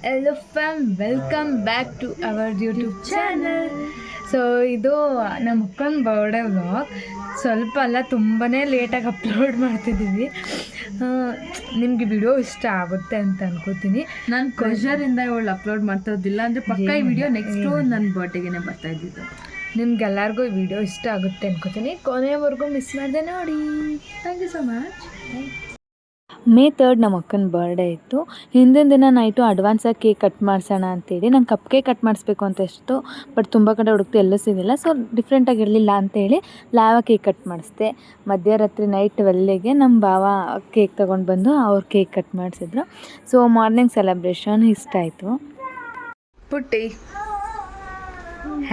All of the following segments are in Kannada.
Hello fam, welcome back to our YouTube channel. So ಇದು ನಮ್ಮ ಅಕ್ಕನ ಬರ್ಡೇ ವ್ಲಾಗ್. ಸ್ವಲ್ಪ ಅಲ್ಲ ತುಂಬಾ ಲೇಟಾಗಿ ಅಪ್ಲೋಡ್ ಮಾಡ್ತಿದ್ದೀವಿ. ನಿಮಗೆ ವಿಡಿಯೋ ಇಷ್ಟ ಆಗುತ್ತೆ ಅಂತ ಅನ್ಕೋತೀನಿ. ನಾನು ಪ್ರೆಷರಿಂದ ಇವಳು ಅಪ್ಲೋಡ್ ಮಾಡ್ತಿರೋದಿಲ್ಲ ಅಂದರೆ ಪಕ್ಕ ಈ ವಿಡಿಯೋ ನೆಕ್ಸ್ಟು ನನ್ನ ಬರ್ಡೇಗೆ ಬರ್ತಾ ಇದ್ದಿದ್ದು. ನಿಮ್ಗೆಲ್ಲರಿಗೂ ಈ ವಿಡಿಯೋ ಇಷ್ಟ ಆಗುತ್ತೆ ಅನ್ಕೋತೀನಿ. ಕೊನೆಯವರೆಗೂ ಮಿಸ್ ಮಾಡಿದೆ ನೋಡಿ. Thank you so much. May 3rd ನಮ್ಮ ಅಕ್ಕನ ಬರ್ಡೇ ಇತ್ತು. ಹಿಂದಿನ ದಿನ ನೈಟು ಅಡ್ವಾನ್ಸಾಗಿ ಕೇಕ್ ಕಟ್ ಮಾಡಿಸೋಣ ಅಂತೇಳಿ ನಂಗೆ ಕಪ್ ಕೇಕ್ ಕಟ್ ಮಾಡಿಸ್ಬೇಕು ಅಂತ ಇತ್ತು. ಬಟ್ ತುಂಬ ಕಡೆ ಹುಡುಕ್ತು ಎಲ್ಲೂ ಸಿಗಲಿಲ್ಲ. ಸೊ ಡಿಫ್ರೆಂಟಾಗಿ ಇರಲಿಲ್ಲ ಅಂತೇಳಿ ಲಾವಾ ಕೇಕ್ ಕಟ್ ಮಾಡಿಸ್ದೆ. ಮಧ್ಯರಾತ್ರಿ ನೈಟ್ 12ಗೆ ನಮ್ಮ ಭಾವ ಕೇಕ್ ತೊಗೊಂಡು ಬಂದು ಅವ್ರು ಕೇಕ್ ಕಟ್ ಮಾಡಿಸಿದ್ರು. ಸೊ ಮಾರ್ನಿಂಗ್ ಸೆಲೆಬ್ರೇಷನ್ ಇಷ್ಟ ಆಯಿತು. ಪುಟ್ಟಿ,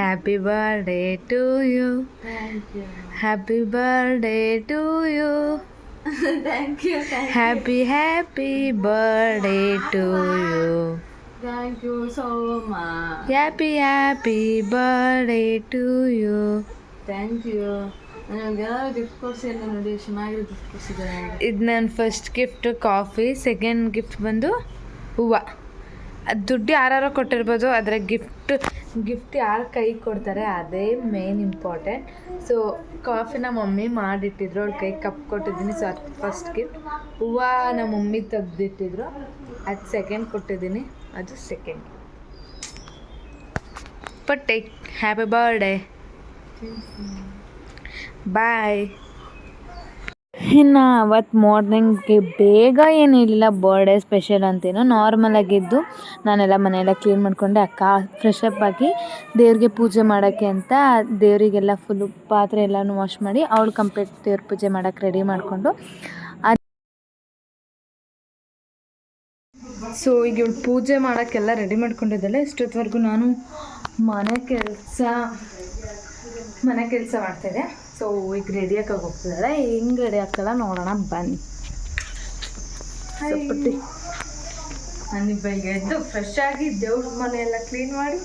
happy birthday to you, happy birthday to you, thank you. happy birthday to you, thank you so much. happy birthday to you. Thank you. ನನಗೆ ಗಿಫ್ಟ್ ಕೊಡಿಸಿಲ್ಲ ನೋಡಿ, ಚೆನ್ನಾಗಿರೋ ಗಿಫ್ಟ್ ಕೊಡಿಸಿದ್ದಾರೆ. ಇದು ನನ್ನ first gift coffee, second gift ಬಂದು ಹೂವು. ಅದು ದುಡ್ಡು ಯಾರು ಕೊಟ್ಟಿರ್ಬೋದು, ಆದರೆ ಗಿಫ್ಟ್ ಯಾರು ಕೈ ಕೊಡ್ತಾರೆ ಅದೇ ಮೇನ್ ಇಂಪಾರ್ಟೆಂಟ್. ಸೊ ಕಾಫಿನ ಮಮ್ಮಿ ಮಾಡಿಟ್ಟಿದ್ರು, ಅವ್ರ ಕೈ ಕಪ್ ಕೊಟ್ಟಿದ್ದೀನಿ. ಸೊ ಅದು ಫಸ್ಟ್ ಗಿಫ್ಟ್. ಹೂವು ನಮ್ಮ ಮಮ್ಮಿ ತೆಗ್ದಿಟ್ಟಿದ್ರು, ಅದು ಸೆಕೆಂಡ್ ಕೊಟ್ಟಿದ್ದೀನಿ, ಅದು ಸೆಕೆಂಡ್. ಬಟ್ ಹ್ಯಾಪಿ ಬರ್ಡೇ, ಬಾಯ್. ಇನ್ನು ಅವತ್ತು ಮಾರ್ನಿಂಗ್ಗೆ ಬೇಗ ಏನಿರಲಿಲ್ಲ, ಬರ್ಡೇ ಸ್ಪೆಷಲ್ ಅಂತೇನೋ ನಾರ್ಮಲಾಗಿದ್ದು. ನಾನೆಲ್ಲ ಮನೆಯೆಲ್ಲ ಕ್ಲೀನ್ ಮಾಡಿಕೊಂಡೆ. ಅಕ್ಕ ಫ್ರೆಶ್ ಅಪ್ ಆಗಿ ದೇವ್ರಿಗೆ ಪೂಜೆ ಮಾಡೋಕ್ಕೆ ಅಂತ ದೇವರಿಗೆಲ್ಲ ಫುಲ್ಲು ಪಾತ್ರೆ ಎಲ್ಲನೂ ವಾಶ್ ಮಾಡಿ ಅವಳು ಕಂಪ್ಲೀಟ್ ದೇವ್ರ ಪೂಜೆ ಮಾಡೋಕ್ಕೆ ರೆಡಿ ಮಾಡಿಕೊಂಡು, ಸೊ ಈಗ ಇವಳು ಪೂಜೆ ಮಾಡೋಕ್ಕೆಲ್ಲ ರೆಡಿ ಮಾಡ್ಕೊಂಡಿದ್ದಾಳೆ. ಇಷ್ಟೊತ್ತವರೆಗೂ ನಾನು ಮನೆ ಕೆಲಸ ಮಾಡ್ತಿದ್ದೆ. ಸೊ ಈಗ ರೆಡಿ ಹಾಕೋಕೆ ಹೋಗ್ತಿದ್ದಾಳೆ. ಹೆಂಗೆ ರೆಡಿ ಆಗ್ತಾಳ ನೋಡೋಣ ಬನ್ನಿ. ಪುಟ್ಟಿ, ನಾನಿಬ್ಬ ಎದ್ದು ಫ್ರೆಶ್ ಆಗಿ ದೇವ್ರ ಮನೆಯೆಲ್ಲ ಕ್ಲೀನ್ ಮಾಡಿ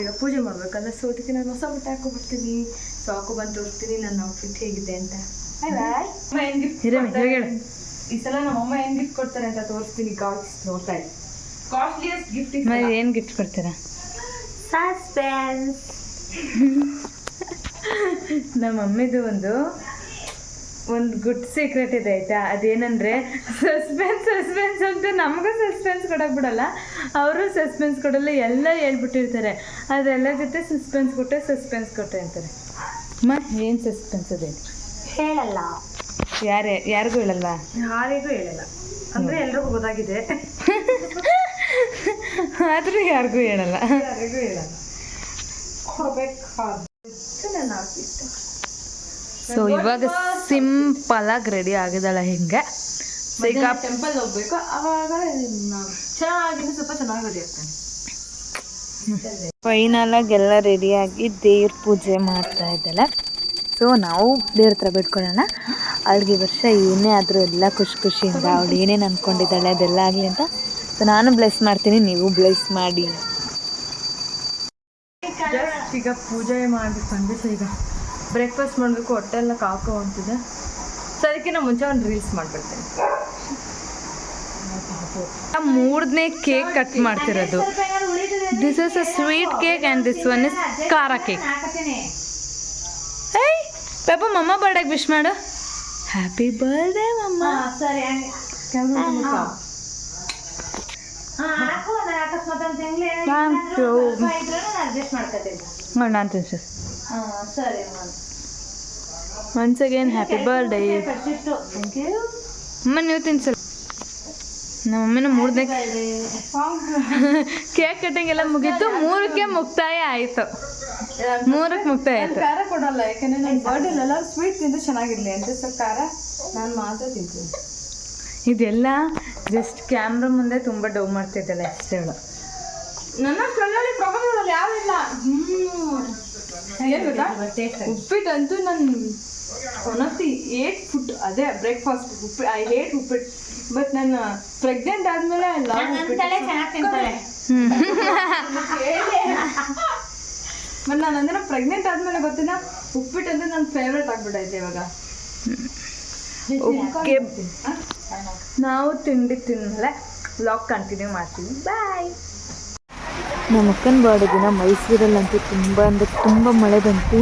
ಈಗ ಪೂಜೆ ಮಾಡಬೇಕಲ್ಲ. ಸೊ ಅದಕ್ಕೆ ನಾನು ಹೊಸ ಬಟ್ಟೆ ಹಾಕೊಬಿಡ್ತೀನಿ. ಸೊ ಹಾಕೊಬಂದು ತೋರಿಸ್ತೀನಿ ನನ್ನ ಔಟ್ಫಿಟ್ ಹೇಗಿದೆ ಅಂತ. ಏನು ಗಿಫ್ಟ್ ಹೇಳಿ, ಈ ಸಲ ನಮ್ಮಮ್ಮ ಏನು ಗಿಫ್ಟ್ ಕೊಡ್ತಾರೆ ಅಂತ ತೋರಿಸ್ತೀನಿ. ನೋಡ್ತಾ ಇದ್ದೀನಿ. ಕಾಸ್ಟ್ಲಿಯಸ್ಟ್ ಗಿಫ್ಟ್ ಏನು ಗಿಫ್ಟ್ ಕೊಡ್ತೀರಾ? ಸಸ್ಪೆನ್ಸ್. ನಮ್ಮ ಮಮ್ಮಿದು ಒಂದು ಗುಡ್ ಸೀಕ್ರೆಟ್ ಇದೆ ಆಯಿತಾ. ಅದೇನಂದರೆ ಸಸ್ಪೆನ್ಸ್ ಅಂತ ನಮಗೂ ಸಸ್ಪೆನ್ಸ್ ಕೊಡೋಕೆ ಬಿಡಲ್ಲ, ಅವರು ಸಸ್ಪೆನ್ಸ್ ಕೊಡಲ್ಲ, ಎಲ್ಲ ಹೇಳ್ಬಿಟ್ಟಿರ್ತಾರೆ. ಅದೆಲ್ಲ ಜೊತೆ ಸಸ್ಪೆನ್ಸ್ ಕೊಟ್ಟೆ ಅಂತಾರೆ. ಅಮ್ಮ ಏನು ಸಸ್ಪೆನ್ಸ್ ಅದೇ ಹೇಳಲ್ಲ, ಯಾರಿಗೂ ಹೇಳಲ್ವಾ? ಯಾರಿಗೂ ಹೇಳಲ್ಲ ಅಂದರೆ ಎಲ್ರಿಗೂ ಗೊತ್ತಾಗಿದೆ, ಆದರೂ ಯಾರಿಗೂ ಹೇಳಲ್ಲ. ಸೊ ಇವಾಗ ಸಿಂಪಲಾಗಿ ರೆಡಿ ಆಗಿದ್ದಾಳೆ ಹಿಂಗೆ. ಈಗ ಟೆಂಪಲ್ ಹೋಗ್ಬೇಕು, ಅವಾಗ ಚೆನ್ನಾಗಿ ಸ್ವಲ್ಪ ಚೆನ್ನಾಗಿ ರೆಡಿ ಆಗ್ತಾನೆ. ಫೈನಲಾಗಿ ಎಲ್ಲ ರೆಡಿಯಾಗಿ ದೇವ್ರ ಪೂಜೆ ಮಾಡ್ತಾ ಇದ್ದಾಳೆ. ಸೊ ನಾವು ದೇವ್ರ ಹತ್ರ ಬಿಟ್ಕೊಳ್ಳೋಣ. ಅವಳಿಗೆ ಈ ವರ್ಷ ಏನೇ ಆದರೂ ಎಲ್ಲ ಖುಷಿಯಿಂದ ಅವಳು ಏನೇನು ಅಂದ್ಕೊಂಡಿದ್ದಾಳೆ ಅದೆಲ್ಲ ಆಗಲಿ ಅಂತ. ಸೊ ನಾನು ಬ್ಲೆಸ್ ಮಾಡ್ತೀನಿ, ನೀವು ಬ್ಲೆಸ್ ಮಾಡಿ. ಈಗ ಪೂಜೆ ಮಾಡಬೇಕು ಅಂದರೆ, ಸೊ ಈಗ ಬ್ರೇಕ್ಫಾಸ್ಟ್ ಮಾಡಬೇಕು, ಹೊಟ್ಟೆಲ್ಲ ಕಾಕೋ ಅಂತಿದೆ. ಸೊ ಅದಕ್ಕಿಂತ ಮುಂಚೆ ಒಂದು ರೀಲ್ಸ್ ಮಾಡಿಬಿಡ್ತೀನಿ. 3ನೇ ಕೇಕ್ ಕಟ್ ಮಾಡ್ತಿರೋದು. This is a sweet cake and this one is ಖಾರ ಕೇಕ್. ಏಯ್ ಪಾಪ ಮಮ್ಮ ಬರ್ಡೇಗೆ ವಿಶ್ ಮಾಡು. ಹ್ಯಾಪಿ ಬರ್ಡೇ ಮಮ್ಮ. ನಾನು ತಿನ್ಸು. Once again happy birthday. ಅಮ್ಮ ನೀವು ತಿನ್ಸಲ್ಲ. ನಮ್ಮ ಮಮ್ಮಿನ 3ನೇ ಕೇಕ್ ಕಟ್ಟಿಂಗ್ ಎಲ್ಲ ಮುಗೀತು. 3ಕ್ಕೆ ಮುಕ್ತಾಯ ಆಯಿತು. 3ಕ್ಕೆ ಮುಕ್ತಾಯ ಆಯಿತು. ಖಾರ ಕೊಡಲ್ಲ, ಯಾಕಂದರೆ ನನ್ನ ಬರ್ಡೇಲಿ ಎಲ್ಲ ಸ್ವೀಟ್ ತಿಂದು ಚೆನ್ನಾಗಿರಲಿ ಅಂತ. ಸೊ ಖಾರ ನಾನು ಮಾತ್ರ ತಿಂತೀನಿ. ಇದೆಲ್ಲ ಜಸ್ಟ್ ಕ್ಯಾಮ್ರಾ ಮುಂದೆ ತುಂಬ ಡೌ ಮಾಡ್ತಿದ್ದಲ್ಲ ಅಷ್ಟೇ ಅವಳು. ನನ್ನ ಕಣ್ಣಲ್ಲಿ ಪ್ರಪಂಚದಲ್ಲಿ ಯಾವಿಲ್ಲ. ಏನು ಗೊತ್ತಾ, ಉಪ್ಪಿಟ್ಟಂತೂ ನಾನು ಒನ್ ಆಫ್ ದಿ 8 ಫುಡ್, ಅದೇ breakfast uppittu. I hate uppittu. But ನಾನು ಪ್ರೆಗ್ನೆಂಟ್ ಆದಮೇಲೆ ಬಟ್ ನಾನು ಅಂದರೆ ಪ್ರೆಗ್ನೆಂಟ್ ಆದಮೇಲೆ ಗೊತ್ತಿಲ್ಲ, ಉಪ್ಪಿಟ್ಟು ಅಂದರೆ ನನ್ನ ಫೇವ್ರೇಟ್ ಆಗ್ಬಿಟ್ಟೈತೆ ಇವಾಗ. ಓಕೆ, ನಾವು ತಿಂಡಿ ತಿನ್ನಲೆ ವ್ಲಾಗ್ ಕಂಟಿನ್ಯೂ ಮಾಡ್ತೀವಿ. ಬಾಯ್. ನಮ್ಮ ಅಕ್ಕನ ಬರ್ಡೇ ದಿನ ಮೈಸೂರಲ್ಲಂತೂ ತುಂಬ ಅಂದರೆ ತುಂಬ ಮಳೆ ಬಂತು.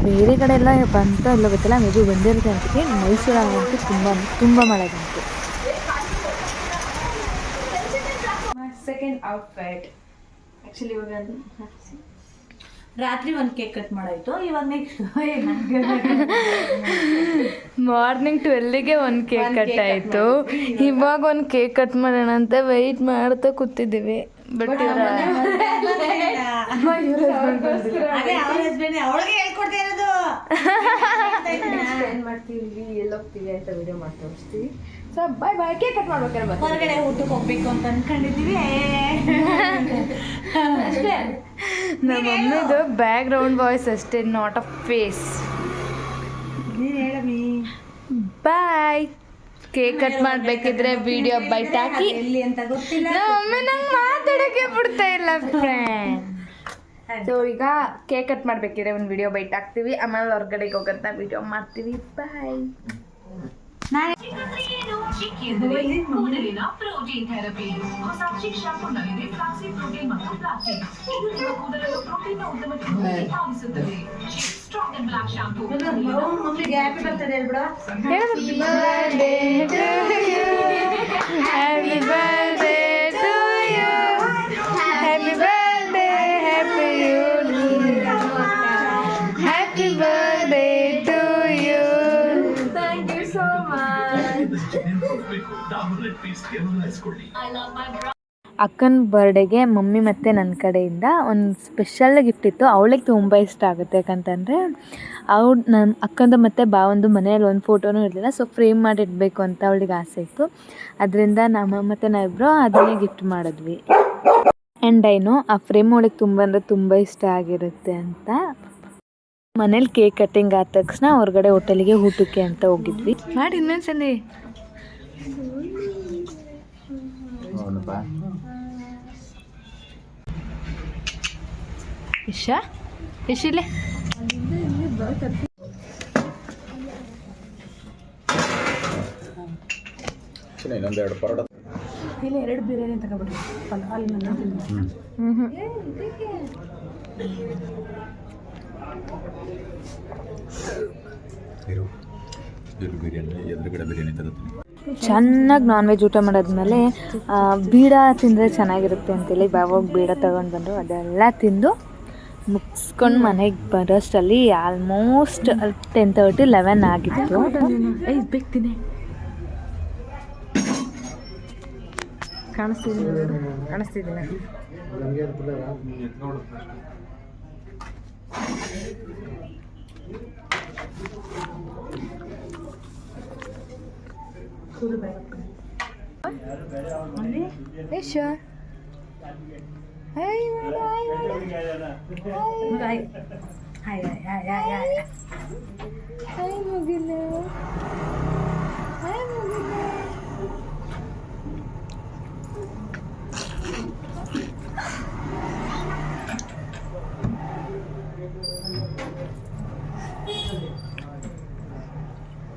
ಬೇರೆ ಕಡೆ ಎಲ್ಲ ಬಂತ ಇಲ್ಲ ಗೊತ್ತಿಲ್ಲ, ಮೇ ಬಿ ಬಂದಿರುತ್ತೆ ಅನ್ಸುತ್ತೆ. ಮೈಸೂರಲ್ಲಂತೂ ತುಂಬ ಮಳೆ ಬಂತು. ಸೆಕೆಂಡ್ ಔಟ್ಫಿಟ್ ಆ್ಯಕ್ಚುಲಿ ಇವಾಗ ರಾತ್ರಿ ಒಂದು ಕೇಕ್ ಕಟ್ ಮಾಡಾಯ್ತು. ಇವಾಗ ನೆಕ್ಸ್ಟ್ ಮಾರ್ನಿಂಗ್ 12ಗೆ ಒಂದು ಕೇಕ್ ಕಟ್ ಆಯಿತು. ಇವಾಗ ಒಂದು ಕೇಕ್ ಕಟ್ ಮಾಡೋಣ ಅಂತ ವೆಯ್ಟ್ ಮಾಡ್ತಾ ಕೂತಿದ್ದೀವಿ. ಬಟ್ ಅದೇ ಅವ್ರ ಹಸ್ಬೆಂಡ್ ಅವಳಿಗೆ ಹೇಳ್ಕೊಡ್ತಾ ಇರೋದು. ಏನು ಮಾಡ್ತೀವಿ, ಎಲ್ಲೋಗ್ತೀವಿ ಅಂತ ವಿಡಿಯೋ ಮಾಡಿ ತೋರಿಸ್ತೀವಿ. ಸೊ ಬಾಯ್ ಬಾಯ್. ಕೇಕ್ ಕಟ್ ಮಾಡ್ಬೇಕಾದ್ರೆ ಹೊರಗಡೆ ಊಟಕ್ಕೆ ಹೋಗ್ಬೇಕು ಅಂತ ಅನ್ಕೊಂಡಿದ್ದೀವಿ ಅಷ್ಟೇ. ನಮ್ಮ ಮಮ್ಮಿದು ಬ್ಯಾಕ್ ಗ್ರೌಂಡ್ ವಾಯ್ಸ್ ಅಷ್ಟೇ, ನಾಟ್ ಅ ಫೇಸ್. ನೀನು ಹೇಳಮ್ಮಿ. ಬಾಯ್. ಕೇಕ್ ಕಟ್ ಮಾಡಬೇಕಿದ್ರೆ ವಿಡಿಯೋ ಬೈಟ್ ಹಾಕಿ. ಎಲ್ಲಿ ಅಂತ ಗೊತ್ತಿಲ್ಲ. ನಮ್ಮಮ್ಮ ನಂಗೆ ಮಾತಾಡೋಕ್ಕೆ ಬಿಡ್ತಾ ಇಲ್ಲ ಫ್ರೆಂಡ್. ಸೊ ಈಗ ಕೇಕ್ ಕಟ್ ಮಾಡಬೇಕಿದ್ರೆ ಒಂದು ವಿಡಿಯೋ ಬೈಟ್ ಹಾಕ್ತೀವಿ, ಆಮೇಲೆ ಹೊರಗಡೆಗೆ ಹೋಗೋದನ್ನ ವಿಡಿಯೋ ಮಾಡ್ತೀವಿ. ಬಾಯ್. ಕೂದಲಿನ ಪ್ರೋಟೀನ್ ಥೆರಪಿ. ಹೊಸ ಚಿಕ್ ಶಾಂಪೂ ನಲ್ಲಿದೆ ಫ್ಲಾಕ್ಸಿ ಪ್ರೋಟೀನ್ ಮತ್ತು ಪ್ಲಾಸ್ಟಿಕ್. ಇದು ನಿಮ್ಮ ಕೂದಲನ್ನು ಪ್ರೋಟೀನ್ ಉತ್ತಮಕ್ಕೆ ಸಾಧಿಸುತ್ತದೆ. Strong and black shampoo. ಮಮ್ಮಿಗೆ ಹ್ಯಾಪಿ ಬರ್ತಡೆ ಹೇಳ್ಬಿಡ. Happy birthday to you. Happy birthday, happy you. Happy birthday to you. Thank you so much. ಅಕ್ಕನ ಬರ್ಡೇಗೆ ಮಮ್ಮಿ ಮತ್ತು ನನ್ನ ಕಡೆಯಿಂದ ಒಂದು ಸ್ಪೆಷಲ್ ಗಿಫ್ಟ್ ಇತ್ತು. ಅವಳಿಗೆ ತುಂಬ ಇಷ್ಟ ಆಗುತ್ತೆ, ಯಾಕಂತಂದರೆ ನನ್ನ ಅಕ್ಕಂದು ಮತ್ತು ಬಾವಂದು ಮನೆಯಲ್ಲಿ ಒಂದು ಫೋಟೋನೂ ಇರಲಿಲ್ಲ. ಸೊ ಫ್ರೇಮ್ ಮಾಡಿ ಇಡಬೇಕು ಅಂತ ಅವಳಿಗೆ ಆಸೆ ಇತ್ತು. ಅದರಿಂದ ನಮ್ಮ ಮತ್ತು ನಾವಿಬ್ಬರು ಅದನ್ನೇ ಗಿಫ್ಟ್ ಮಾಡಿದ್ವಿ. ಆ್ಯಂಡ್ ಐನು ಆ ಫ್ರೇಮ್ ಅವಳಿಗೆ ತುಂಬ ಅಂದರೆ ತುಂಬ ಇಷ್ಟ ಆಗಿರುತ್ತೆ ಅಂತ. ಮನೇಲಿ ಕೇಕ್ ಕಟ್ಟಿಂಗ್ ಆದ ತಕ್ಷಣ ಹೊರಗಡೆ ಹೋಟೆಲಿಗೆ ಊಟಕ್ಕೆ ಅಂತ ಹೋಗಿದ್ವಿ. ಮಾಡಿ ಇನ್ನೊಂದ್ಸಲಿ ಇಶಾ ಇಶಿಲೆ ಇನ್ನೊಂದೆರಡು ಪರೋಟ. ಇಲ್ಲಿ 2 ಬಿರಿಯಾನಿ ತಗೊಬಿಡ್ರಿ. ಅಲ್ಲಿ ಬಿರಿಯಾನಿ ಎದುರುಗಡೆ ಬಿರಿಯಾನಿ ತಗೋತೀನಿ. ಚೆನ್ನಾಗಿ ನಾನ್ ವೆಜ್ ಊಟ ಮಾಡಾದ್ಮೇಲೆ ಬೀಡ ತಿಂದರೆ ಚೆನ್ನಾಗಿರುತ್ತೆ ಅಂತೇಳಿ ಯಾವಾಗ ಬೀಡ ತಗೊಂಡು ಬಂದರು ಅದೆಲ್ಲ ತಿಂದು ಮುಗಿಸ್ಕೊಂಡು ಮನೆಗೆ ಬರೋಷ್ಟರಲ್ಲಿ ಆಲ್ಮೋಸ್ಟ್ 10:30 11 ಆಗಿತ್ತು. ಬೇಕ್ತೀನಿ ಕಾಣಿಸ್ತಿದ್ದೀನಿ.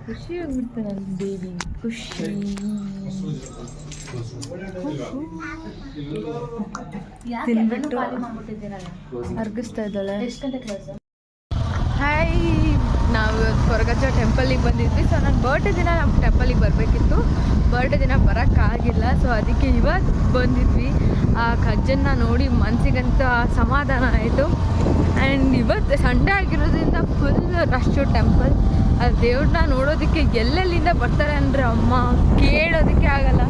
ಖುಷಿ ಆಗ್ಬಿಡ್ತು ನನ್ನ ಬೇಬಿ. ಖುಷಿ ತಿನ್ಬಿಟ್ಟು ಅರ್ಗಿಸ್ತಾ ಇದ್ದಾಳೆ. ಹಾಯ್, ನಾವು ಕೊರಗಜ್ಜ ಟೆಂಪಲಿಗೆ ಬಂದಿದ್ವಿ. ಸೊ ನನ್ನ ಬರ್ಡೇ ದಿನ ನಮ್ಮ ಟೆಂಪಲಿಗೆ ಬರಬೇಕಿತ್ತು. ಬರ್ಡೇ ದಿನ ಬರೋಕ್ಕಾಗಿಲ್ಲ. ಸೊ ಅದಕ್ಕೆ ಇವತ್ತು ಬಂದಿದ್ವಿ. ಆ ಕಜ್ಜನ್ನ ನೋಡಿ ಮನಸ್ಸಿಗಂತ ಸಮಾಧಾನ ಆಯಿತು. ಆ್ಯಂಡ್ ಇವತ್ತು ಸಂಡೇ ಆಗಿರೋದ್ರಿಂದ ಫುಲ್ ರಶ್ಶು ಟೆಂಪಲ್. ಅದು ದೇವ್ರನ್ನ ನೋಡೋದಕ್ಕೆ ಎಲ್ಲೆಲ್ಲಿಂದ ಬರ್ತಾರೆ ಅಂದರೆ ಅಮ್ಮ ಕೇಳೋದಕ್ಕೆ ಆಗಲ್ಲ.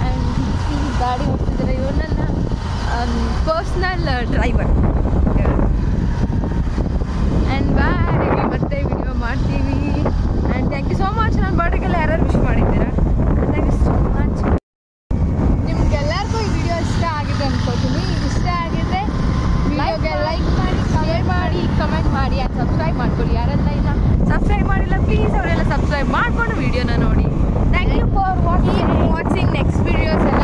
ಆ್ಯಂಡ್ ಈ ಗಾಡಿ ಓಡ್ತಿದ್ದಾರೆ, ಇವ್ರು ನನ್ನ ಪರ್ಸ್ನಲ್ ಡ್ರೈವರ್. ಆ್ಯಂಡ್ ಬಾಯ್, ಮತ್ತೆ ವಿಡಿಯೋ ಮಾಡ್ತೀವಿ. And thank you so much. ನನ್ನ ಬರ್ಡೇಗೆಲ್ಲ ಯಾರು ವಿಶ್ ಮಾಡಿದ್ದೀರಾ? Thank you so much. ನಿಮ್ಗೆಲ್ಲರಿಗೂ ಈ ವಿಡಿಯೋ ಇಷ್ಟ ಆಗಿದೆ ಅಂದ್ಕೋತೀನಿ. ಇಷ್ಟ ಆಗಿದ್ರೆ ವಿಡಿಯೋಗೆ ಲೈಕ್ ಮಾಡಿ, ಶೇರ್ ಮಾಡಿ, ಕಮೆಂಟ್ ಮಾಡಿ, ಆ್ಯಂಡ್ ಸಬ್ಸ್ಕ್ರೈಬ್ ಮಾಡ್ಕೊಳ್ಳಿ. ಯಾರೆಲ್ಲ ಇಲ್ಲ ಸಬ್ಸ್ಕ್ರೈಬ್ ಮಾಡಿಲ್ಲ ಪ್ಲೀಸ್ ಅವರೆಲ್ಲ ಸಬ್ಸ್ಕ್ರೈಬ್ ಮಾಡಿಕೊಂಡು ವಿಡಿಯೋನ ನೋಡಿ. Thank you for watching next videos ಎಲ್ಲ